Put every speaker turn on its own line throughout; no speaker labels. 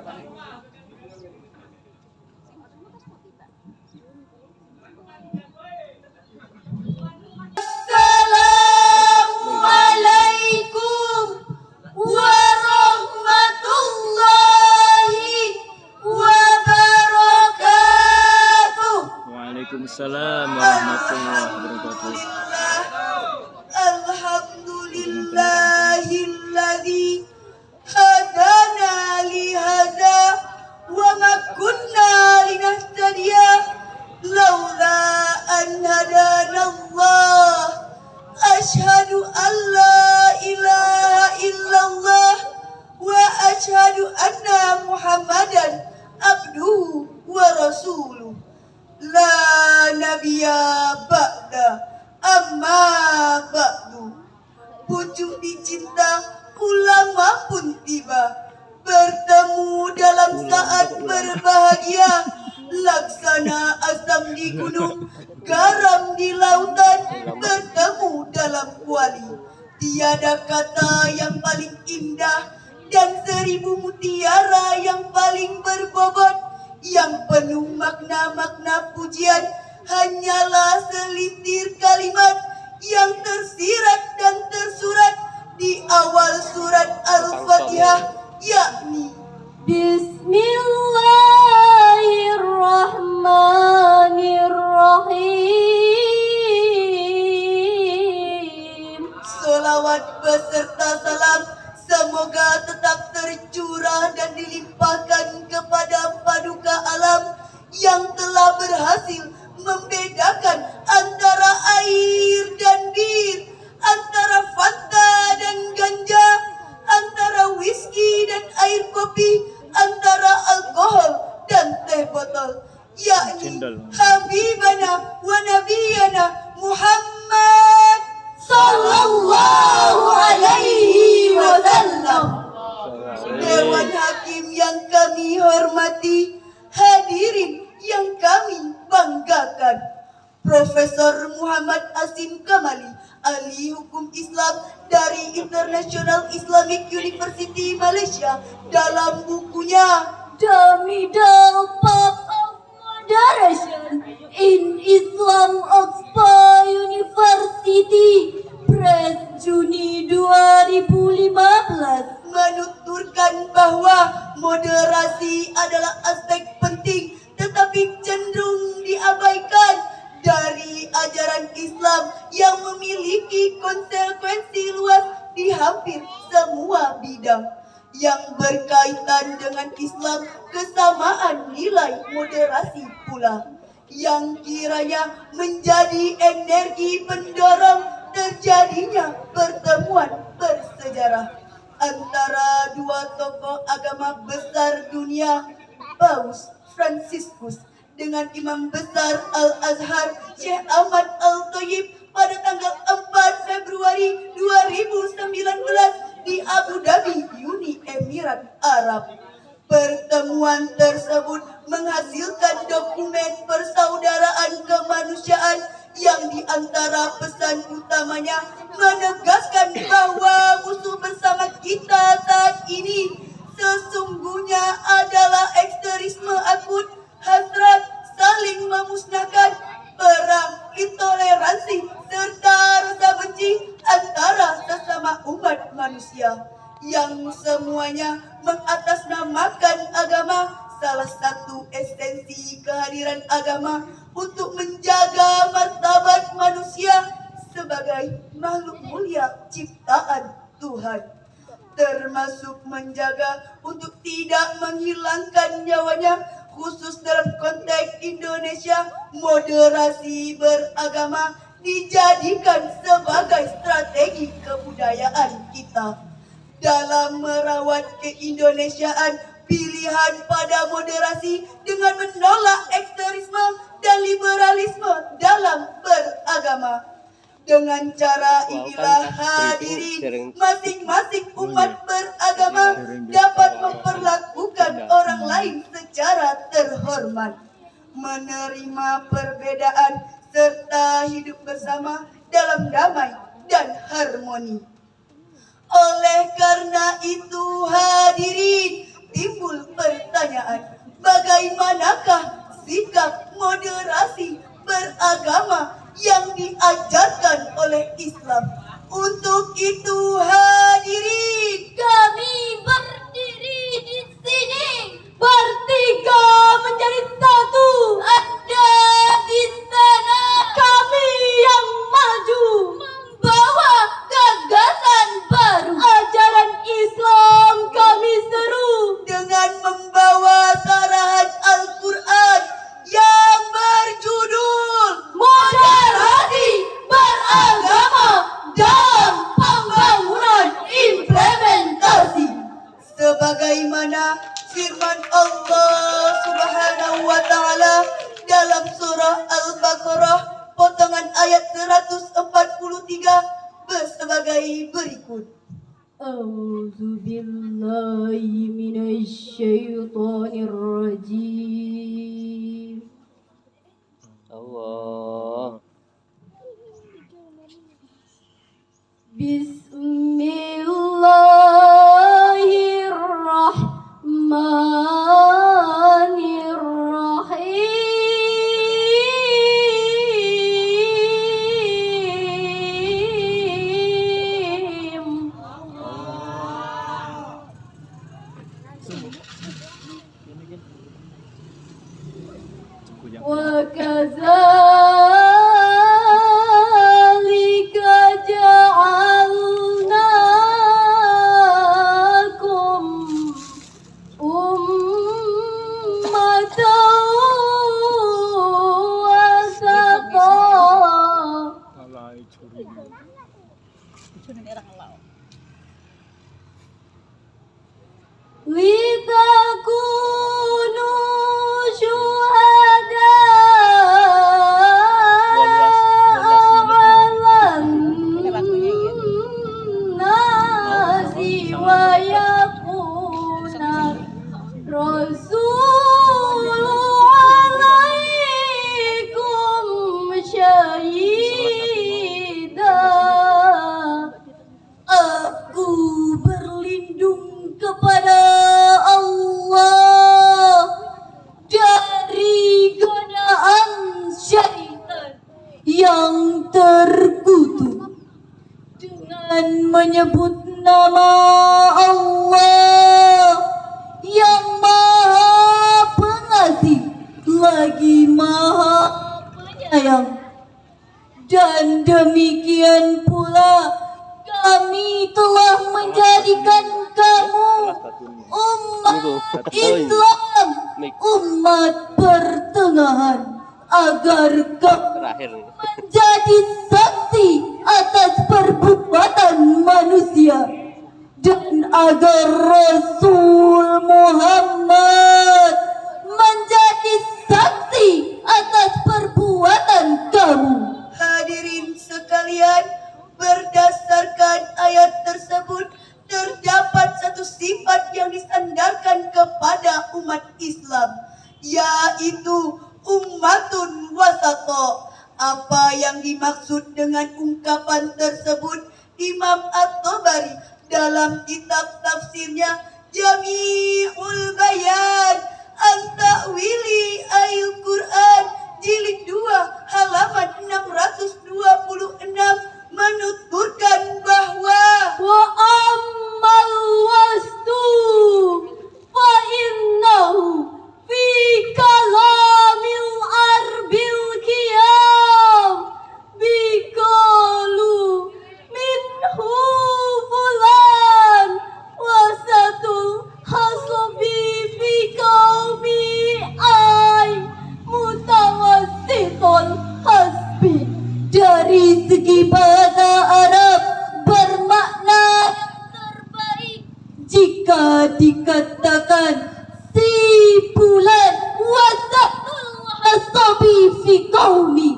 Assalamualaikum warahmatullahi wabarakatuh.
Waalaikumsalam warahmatullahi wabarakatuh.
Alhamdulillahilladzi hadana li hadza wa ma kunna linahtadiya laula an hadana Allah. Asyhadu an la ilaha illallah wa asyhadu anna Muhammadan abduhu wa rasuluh. La nabiyya ba'da amma ba'du. Pucuk dicinta ulama pun tiba, bertemu dalam saat berbahagia. Laksana asam di gunung, garam di lautan, bertemu dalam kuali. Tiada kata yang paling indah dan 1000 mutiara yang paling berbobot, yang penuh makna-makna pujian hanyalah selintir kalimat yang tersirat dan tersurat di awal surat Al-Fatihah, yakni Bismillahirrahmanirrahim. Sholawat beserta salam semoga tetap tercurah dan dilimpahkan kepada paduka alam yang telah berhasil membedakan antara air dan bir, antara Fanta dan ganja, antara whisky dan air kopi, antara alkohol dan teh botol, yakni Habibana wa Nabiyana Muhammad sallallahu alaihi wasallam. Dewan Hakim yang kami hormati, hadirin yang kami banggakan, Profesor Muhammad Asim Kamali, ahli hukum Islam dari International Islamic University Malaysia, dalam bukunya The Middle Path of Moderation in Islam, Oxford University Press, Juni 2015, menuturkan bahwa moderasi adalah aspek penting tetapi cenderung diabaikan dari ajaran Islam yang memiliki konsekuensi luas di hampir semua bidang. Yang berkaitan dengan Islam, kesamaan nilai moderasi pula, yang kiranya menjadi energi pendorong terjadinya pertemuan bersejarah antara dua tokoh agama besar dunia, Paus Fransiskus dengan Imam Besar Al-Azhar Syekh Ahmad Al-Thayyib pada tanggal 4 Februari 2019 di Abu Dhabi, Uni Emirat Arab. Pertemuan tersebut menghasilkan dokumen persaudaraan kemanusiaan yang diantara pesan utamanya menegaskan bahwa musuh bersama kita saat ini sesungguhnya adalah ekstremisme akut, hasrat saling memusnahkan, perang, intoleransi, serta rasa benci antara sesama umat manusia, yang semuanya mengatasnamakan agama. Salah satu esensi kehadiran agama untuk menjaga martabat manusia sebagai makhluk mulia ciptaan Tuhan, termasuk menjaga untuk tidak menghilangkan nyawanya. Khusus dalam konteks Indonesia, moderasi beragama dijadikan sebagai strategi kebudayaan kita. Dalam merawat keindonesiaan, pilihan pada moderasi dengan menolak ekstremisme dan liberalisme dalam beragama. Dengan cara inilah hadirin masing-masing umat beragama dapat memperlakukan orang lain secara terhormat, menerima perbedaan, serta hidup bersama dalam damai dan harmoni. Oleh karena itu hadirin, timbul pertanyaan, bagaimanakah sikap moderasi beragama yang diajarkan oleh Islam? Untuk itu hadirin,
Kami berdiri di sini bertiga menjadi satu. Anda di sana, kami yang maju membawa gagasan baru. Ajaran Islam kami seru
dengan membawa sarahan Al-Quran yang berjudul
moderasi beragama dalam pembangunan implementasi.
sebagaimana firman Allah Subhanahu wa taala dalam surah Al-Baqarah potongan ayat 143 sebagai berikut.
A'udzu billahi minasyaitonir rajim.
Allah.
Bismillahirrahmanirrahim. Wa kadzalika ja'alnakum ummatan wasata litakunu syuhada'a 'alan nasi wa yakuna rasulu 'alaikum syahida. Aku berlindung kepada Allah dari godaan syaitan yang terkutuk dengan menyebut nama Allah yang Maha Pengasih lagi Maha Penyayang. Dan demikian pula kami telah menjadikan kamu umat Islam, umat pertengahan, agar kamu menjadi saksi atas perbuatan manusia dan agar Rasul Muhammad menjadi saksi atas perbuatan kamu.
Hadirin sekalian, berdasarkan ayat tersebut terdapat satu sifat yang disandarkan kepada umat Islam, yaitu ummatun wasato. Apa yang dimaksud dengan ungkapan tersebut? Imam At-Tabari dalam kitab tafsirnya Jami'ul Bayan an Ta'wili Al-Quran jilid 2 halaman 626 menuturkan bahwa
Wa ammal wastu fa innahu fi kalamil arbil qiyam biqalu minhu fulan wasatul hasabi fi qaumi ay mutawassitul hasbi. Dari segi bahasa Arab bermakna yang terbaik jika dikatakan si bulan wasatul hasabi fi qaumi,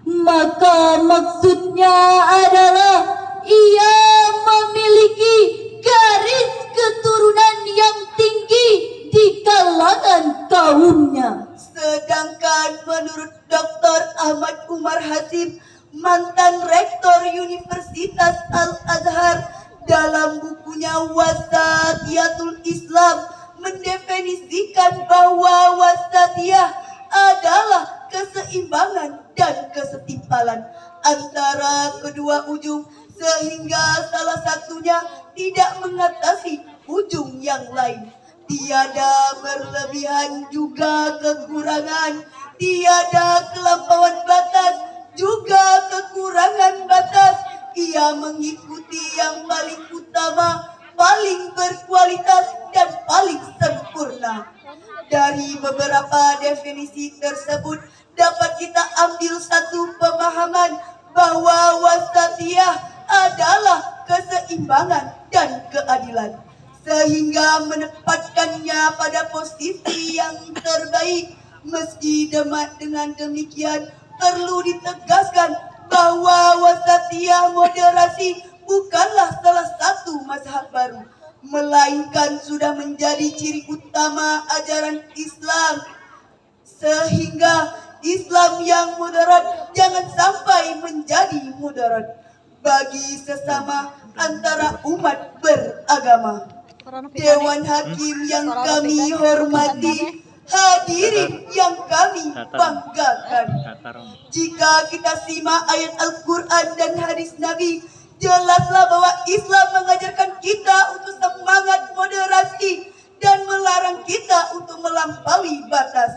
maka maksudnya adalah ia memiliki garis keturunan yang tinggi di kalangan kaumnya.
sedangkan menurut Dr. Ahmad Umar Hasib, mantan rektor Universitas Al-Azhar, dalam bukunya Wasatiyatul Islam mendefinisikan mengajarkan bahwa wasatiyah adalah keseimbangan dan kesetimpalan antara kedua ujung, sehingga salah satunya tidak mengatasi ujung yang lain. Tiada berlebihan juga kekurangan, tiada kelampauan batas juga kekurangan batas. Ia mengikuti yang paling utama, paling berkualitas dan paling sempurna. Dari beberapa definisi tersebut dapat kita ambil satu pemahaman bahwa wasatiyah adalah keseimbangan dan keadilan, sehingga menempatkannya pada posisi yang terbaik. Meski dengan demikian perlu ditegaskan bahwa wasatiyah moderasi bukanlah salah satu mazhab baru, melainkan sudah menjadi ciri utama ajaran Islam, sehingga Islam yang moderat jangan sampai menjadi moderat bagi sesama antara umat beragama. Dewan Hakim yang kami hormati, hadirin yang kami banggakan, jika kita simak ayat Al-Quran dan hadis Nabi, jelaslah bahwa Islam mengajarkan kita untuk semangat moderasi dan melarang kita untuk melampaui batas.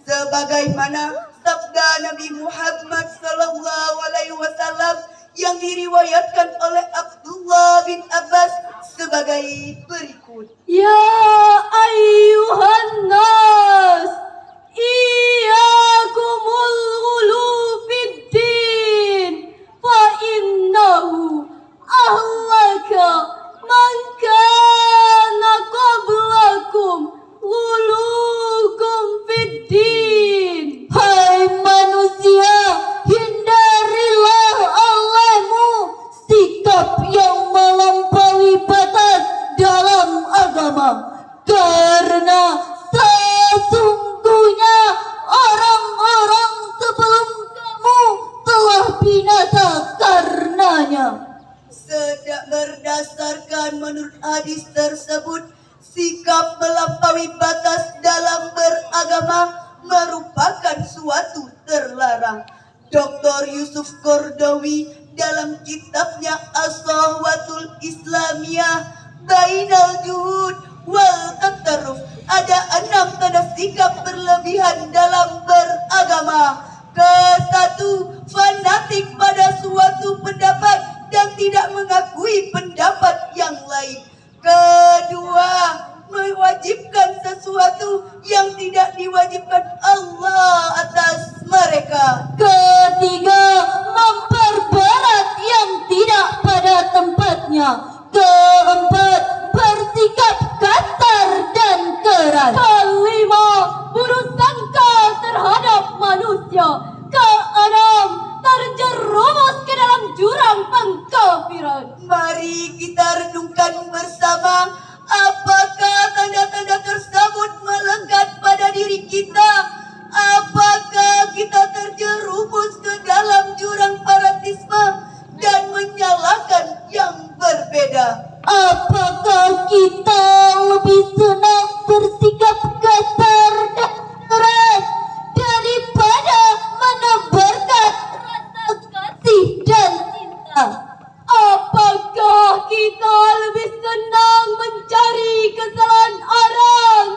Sebagaimana sabda Nabi Muhammad SAW yang diriwayatkan oleh Abdullah bin Abbas sebagai berikut.
Ya ayyuhan nas, iyyakumul ghulu fid din, fa innahu ahlaka man kana qablakum ghulukum fid din. Hai manusia, hindarilah olehmu sikap yang melampaui batas dalam agama, karena sesungguhnya orang-orang sebelum kamu telah binasa karenanya.
Berdasarkan menurut hadis tersebut, sikap melampaui batas dalam beragama merupakan suatu terlarang. Dr. Yusuf Qaradawi dalam kitabnya As-Sahwatul Islamiyah Bainal Juhud wal Tatarruf ada 6 tanda sikap berlebihan dalam beragama. Ke-1, fanatik pada suatu pendapat dan tidak mengakui pendapat yang lain. Kedua, mewajibkan sesuatu yang tidak diwajibkan Allah atas mereka.
Ketiga, memperberat yang tidak pada tempatnya. Keempat, bersikap kasar dan keras. Kelima, buruk sangka terhadap manusia. Keenam, terjerumus ke dalam jurang pengkafiran.
Mari kita renungkan bersama, apakah tanda-tanda tersebut melekat pada diri kita? Apakah kita terjerumus ke dalam jurang fanatisme dan menyalahkan yang berbeda?
Apakah kita lebih senang bersikap kasar dan keras daripada menebarkan rasa kasih dan cinta? Apakah kita lebih senang mencari kesalahan orang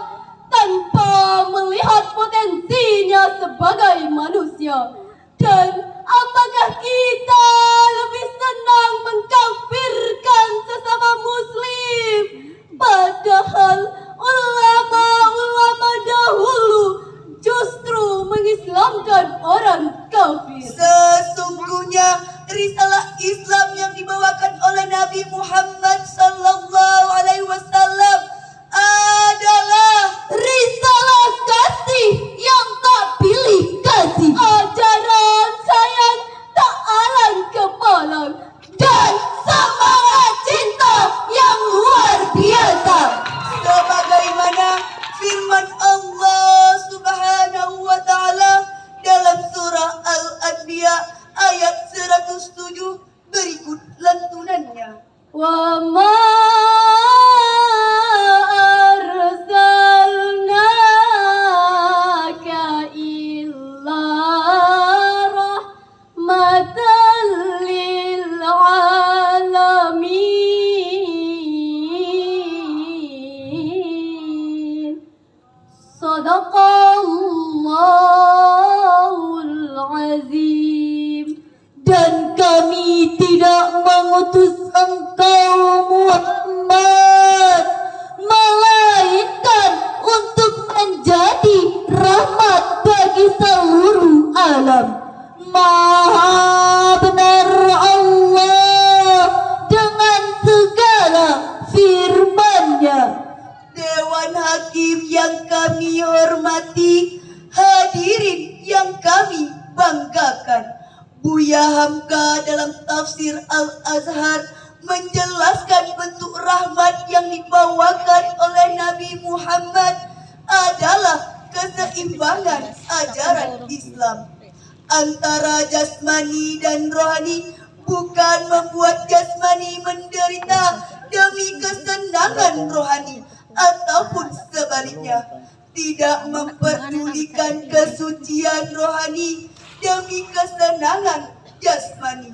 tanpa melihat potensinya sebagai manusia? Dan apakah kita lebih senang mengkafirkan sesama muslim? Padahal ulama-ulama dahulu justru mengislamkan orang kafir.
Sesungguhnya risalah Islam yang dibawakan oleh Nabi Muhammad SAW adalah
risalah kasih yang tak pilih kasih, ajaran sayang tak alang Sadaqallahul azim. Dan kami tidak mengutus engkau Muhammad melainkan untuk menjadi rahmat bagi seluruh alam. Maha benar Allah dengan segala firman-Nya.
Dewan Hakim yang kami hormati, hadirin yang kami banggakan. Buya Hamka dalam tafsir Al-Azhar menjelaskan bentuk rahmat yang dibawakan oleh Nabi Muhammad adalah keseimbangan ajaran Islam antara jasmani dan rohani, bukan membuat jasmani menderita demi kesenangan rohani, ataupun sebaliknya, tidak memperdulikan kesucian rohani demi kesenangan jasmani.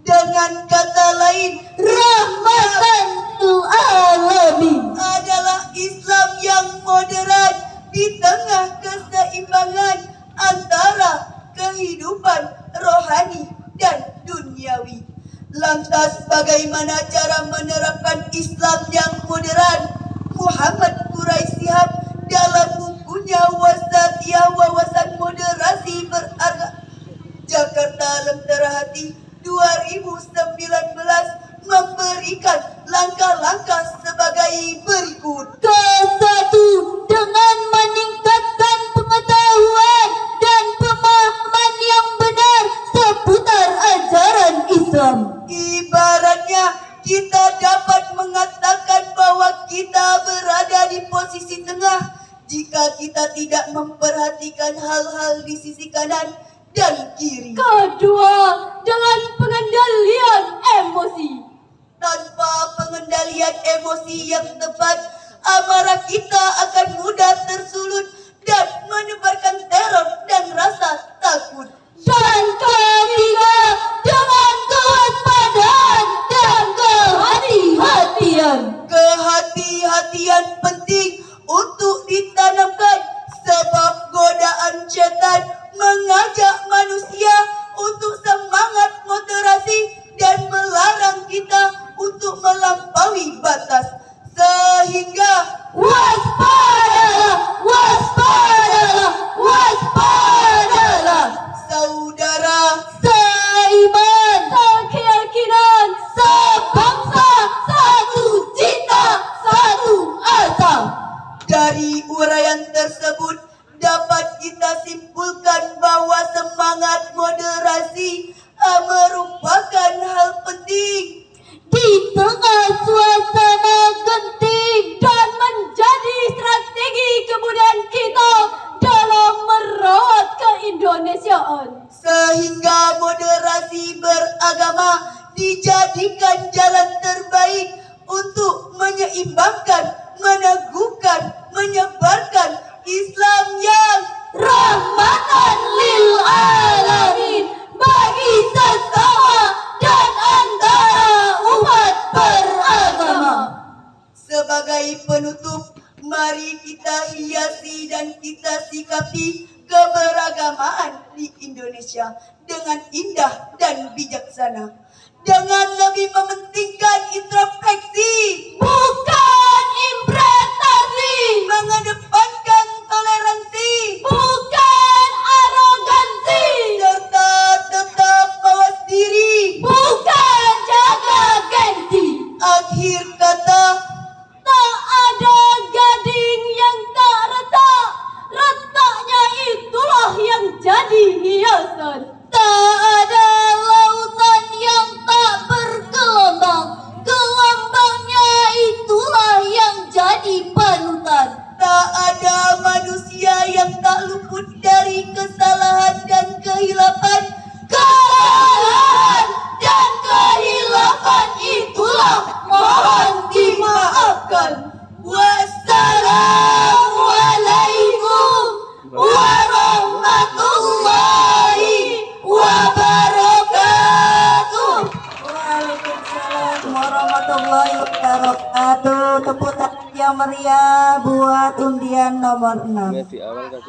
Dengan kata lain,
Rahmatan lil alamin
adalah Islam yang moderat di tengah keseimbangan antara kehidupan rohani dan duniawi. Lantas bagaimana cara menerapkan Islam yang moderat? Muhammad Quraisyihab dalam bukunya Wasatiyah Wawasan Moderasi Beragama Jakarta Lentera Hati 2019 memberikan langkah-langkah sebagai berikut.
Ke-1, dengan meningkatkan pengetahuan dan pemahaman yang benar seputar ajaran Islam.
Ibaratnya kita dapat mengatakan bahwa kita berada di posisi tengah jika kita tidak memperhatikan hal-hal di sisi kanan dan kiri.
Kedua, dengan pengendalian emosi.
Tanpa pengendalian emosi yang tepat, amarah kita akan mudah tersulut dan menebarkan teror dan rasa takut.
Dan ketiga, dengan kewaspadaan dan kehati-hatian.
Kehati-hatian penting untuk ditanamkan, sebab godaan setan mengajak manusia untuk semangat moderasi dan melarang kita untuk melampaui batas. Sehingga
Waspadalah, waspadalah, waspadalah.
saudara,
Seiman, sekeyakinan, sebangsa, satu cita, satu asa.
dari uraian tersebut dapat kita simpulkan bahwa semangat moderasi merupakan hal penting
Di tengah suasana genting dan menjadi strategi kebudayaan kita dalam merawat keindonesiaan.
sehingga moderasi beragama dijadikan jalan terbaik untuk menyeimbangkan, meneguhkan, menyebarkan Islam yang
Rahmatan lil alamin bagi sesama dan antara umat beragama.
sebagai penutup, mari kita hiasi dan kita sikapi keberagamaan di Indonesia dengan indah dan bijaksana, dengan lebih mementingkan introspeksi,
Bukan imprestasi,
mengedepankan toleransi,
bukan arogansi,
serta tetap mawas diri.
bukan jaga gengsi.
Akhir kata,
Tak ada gading yang tak retak, retaknya itulah yang jadi hiasan. Tak ada lautan yang tak bergelombang, gelombangnya itulah yang jadi panutan.
tak ada manusia yang tak luput dari kesalahan dan kehilapan.
Kesalahan dan kehilafan itulah mohon dimaafkan. Wassalamualaikum warahmatullahi wabarakatuh.
Waalaikumsalam warahmatullahi wabarakatuh. Tepuk tangan yang yang meriah buat undian nomor 6.
Di awal tadi